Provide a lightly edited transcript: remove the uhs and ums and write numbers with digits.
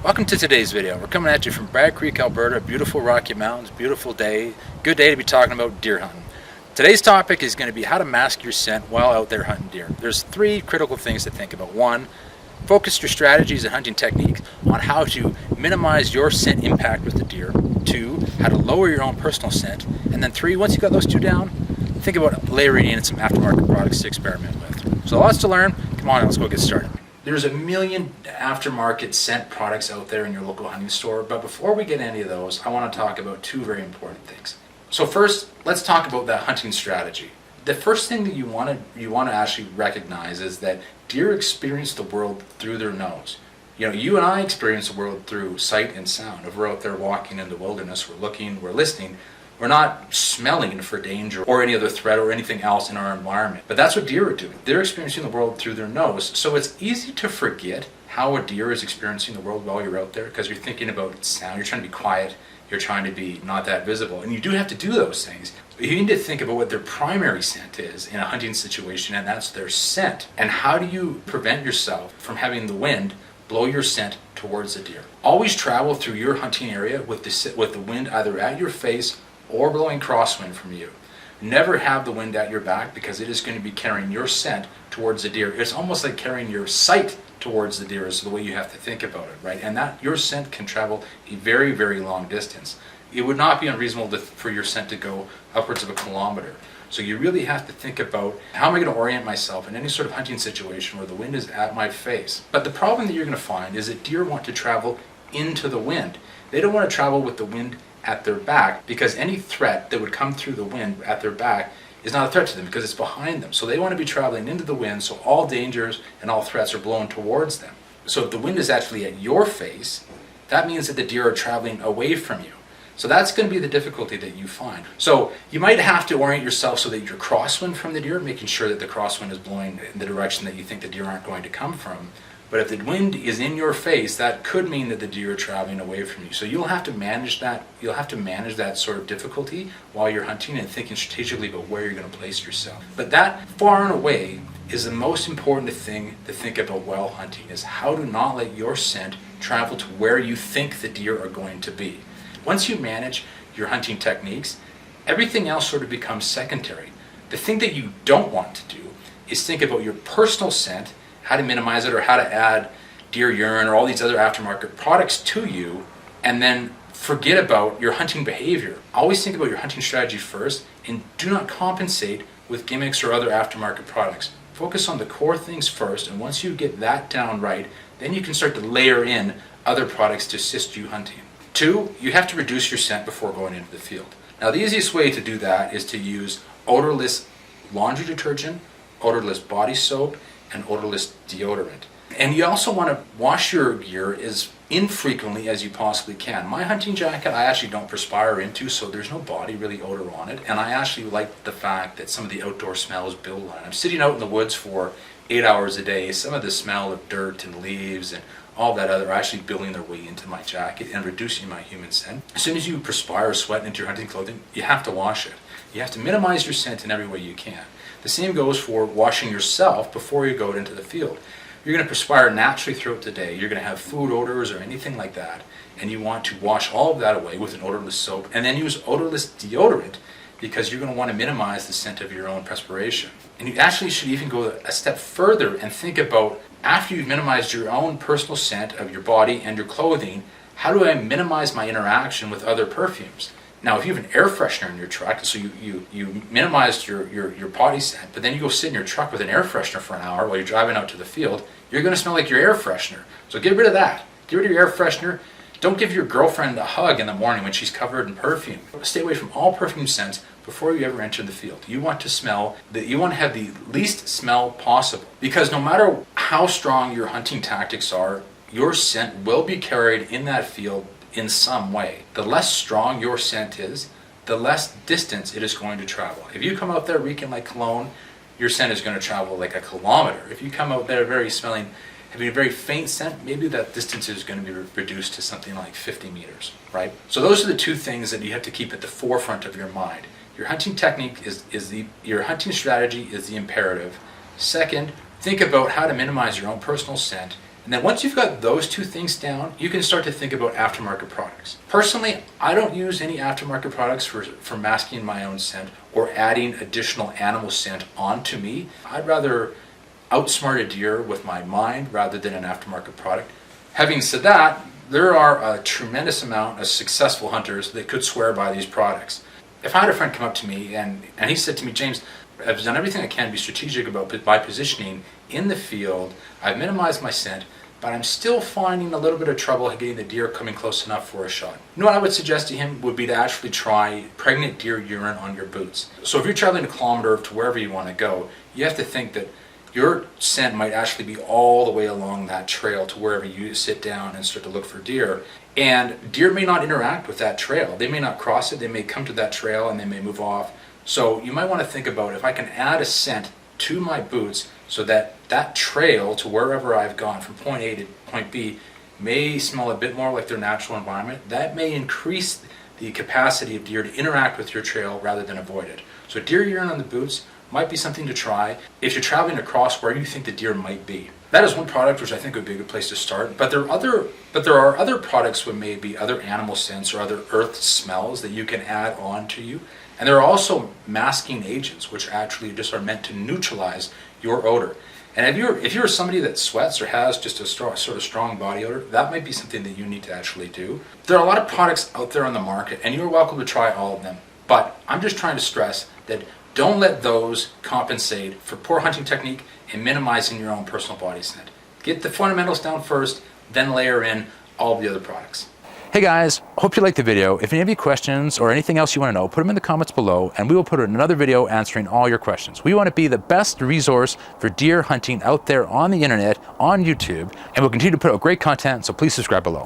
Welcome to today's video. We're coming at you from Bragg Creek, Alberta, beautiful Rocky Mountains, beautiful day, good day to be talking about deer hunting. Today's topic is going to be how to mask your scent while out there hunting deer. There's three critical things to think about. One, focus your strategies and hunting techniques on how to minimize your scent impact with the deer. Two, how to lower your own personal scent. And then three, once you got those two down, think about layering in some aftermarket products to experiment with. So lots to learn. Come on, let's go get started. There's a million aftermarket scent products out there in your local hunting store, but before we get any of those, I want to talk about two very important things. So first, let's talk about that hunting strategy. The first thing that you want to actually recognize is that deer experience the world through their nose. You know, you and I experience the world through sight and sound. If we're out there walking in the wilderness, we're looking, we're listening, we're not smelling for danger or any other threat or anything else in our environment. But that's what deer are doing. They're experiencing the world through their nose. So it's easy to forget how a deer is experiencing the world while you're out there because you're thinking about sound. You're trying to be quiet. You're trying to be not that visible. And you do have to do those things. But you need to think about what their primary scent is in a hunting situation, and that's their scent. And how do you prevent yourself from having the wind blow your scent towards the deer? Always travel through your hunting area with the wind either at your face or blowing crosswind from you. Never have the wind at your back because it is going to be carrying your scent towards the deer. It's almost like carrying your sight towards the deer is the way you have to think about it, right? And that your scent can travel a very, very long distance. It would not be unreasonable for your scent to go upwards of a kilometer. So you really have to think about, how am I going to orient myself in any sort of hunting situation where the wind is at my face? But the problem that you're going to find is that deer want to travel into the wind. They don't want to travel with the wind at their back, because any threat that would come through the wind at their back is not a threat to them because it's behind them. So they want to be traveling into the wind, so all dangers and all threats are blown towards them. So if the wind is actually at your face, that means that the deer are traveling away from you. So that's going to be the difficulty that you find. So you might have to orient yourself so that you're crosswind from the deer, making sure that the crosswind is blowing in the direction that you think the deer aren't going to come from. But if the wind is in your face, that could mean that the deer are traveling away from you. So you'll have to manage that. You'll have to manage that sort of difficulty while you're hunting and thinking strategically about where you're going to place yourself. But that, far and away, is the most important thing to think about while hunting, is how to not let your scent travel to where you think the deer are going to be. Once you manage your hunting techniques, everything else sort of becomes secondary. The thing that you don't want to do is think about your personal scent, how to minimize it, or how to add deer urine or all these other aftermarket products to you, and then forget about your hunting behavior. Always think about your hunting strategy first, and do not compensate with gimmicks or other aftermarket products. Focus on the core things first, and once you get that down right, then you can start to layer in other products to assist you hunting. Two, you have to reduce your scent before going into the field. Now, the easiest way to do that is to use odorless laundry detergent, odorless body soap, and odorless deodorant. And you also want to wash your gear as infrequently as you possibly can. My hunting jacket I actually don't perspire into, so there's no body really odor on it, and I actually like the fact that some of the outdoor smells build on it. I'm sitting out in the woods for 8 hours a day. Some of the smell of dirt and leaves and all that other are actually building their way into my jacket and reducing my human scent. As soon as you perspire sweat into your hunting clothing, you have to wash it. You have to minimize your scent in every way you can. The same goes for washing yourself before you go into the field. You're going to perspire naturally throughout the day. You're going to have food odors or anything like that, and you want to wash all of that away with an odorless soap, and then use odorless deodorant because you're going to want to minimize the scent of your own perspiration. And you actually should even go a step further and think about, after you've minimized your own personal scent of your body and your clothing, how do I minimize my interaction with other perfumes? Now, if you have an air freshener in your truck, so you minimized your body scent, but then you go sit in your truck with an air freshener for an hour while you're driving out to the field, you're going to smell like your air freshener. So get rid of that. Get rid of your air freshener. Don't give your girlfriend a hug in the morning when she's covered in perfume. Stay away from all perfume scents before you ever enter the field. You want to have the least smell possible, because no matter how strong your hunting tactics are, your scent will be carried in that field in some way. The less strong your scent is, the less distance it is going to travel. If you come out there reeking like cologne, your scent is going to travel like a kilometer. If you come out there having a very faint scent, maybe that distance is going to be reduced to something like 50 meters, right? So those are the two things that you have to keep at the forefront of your mind. Your hunting technique your hunting strategy is the imperative. Second, think about how to minimize your own personal scent. And then once you've got those two things down, you can start to think about aftermarket products. Personally, I don't use any aftermarket products for masking my own scent or adding additional animal scent onto me. I'd rather outsmart a deer with my mind rather than an aftermarket product. Having said that, there are a tremendous amount of successful hunters that could swear by these products. If I had a friend come up to me and he said to me, James, I've done everything I can to be strategic about my positioning in the field, I've minimized my scent, but I'm still finding a little bit of trouble getting the deer coming close enough for a shot. You know what I would suggest to him would be to actually try pregnant deer urine on your boots. So if you're traveling a kilometer to wherever you want to go, you have to think that your scent might actually be all the way along that trail to wherever you sit down and start to look for deer. And deer may not interact with that trail. They may not cross it. They may come to that trail and they may move off. So you might want to think about if I can add a scent to my boots so that that trail to wherever I've gone from point A to point B may smell a bit more like their natural environment. That may increase the capacity of deer to interact with your trail rather than avoid it. So deer urine on the boots might be something to try if you're traveling across where you think the deer might be. That is one product which I think would be a good place to start. But there are other products with maybe other animal scents or other earth smells that you can add on to you. And there are also masking agents which actually just are meant to neutralize your odor. And if you're somebody that sweats or has just a sort of strong body odor, that might be something that you need to actually do. There are a lot of products out there on the market, and you're welcome to try all of them. But I'm just trying to stress that don't let those compensate for poor hunting technique and minimizing your own personal body scent. Get the fundamentals down first, then layer in all the other products. Hey guys, hope you liked the video. If any of you questions or anything else you want to know, put them in the comments below and we will put another video answering all your questions. We want to be the best resource for deer hunting out there on the internet, on YouTube, and we'll continue to put out great content, so please subscribe below.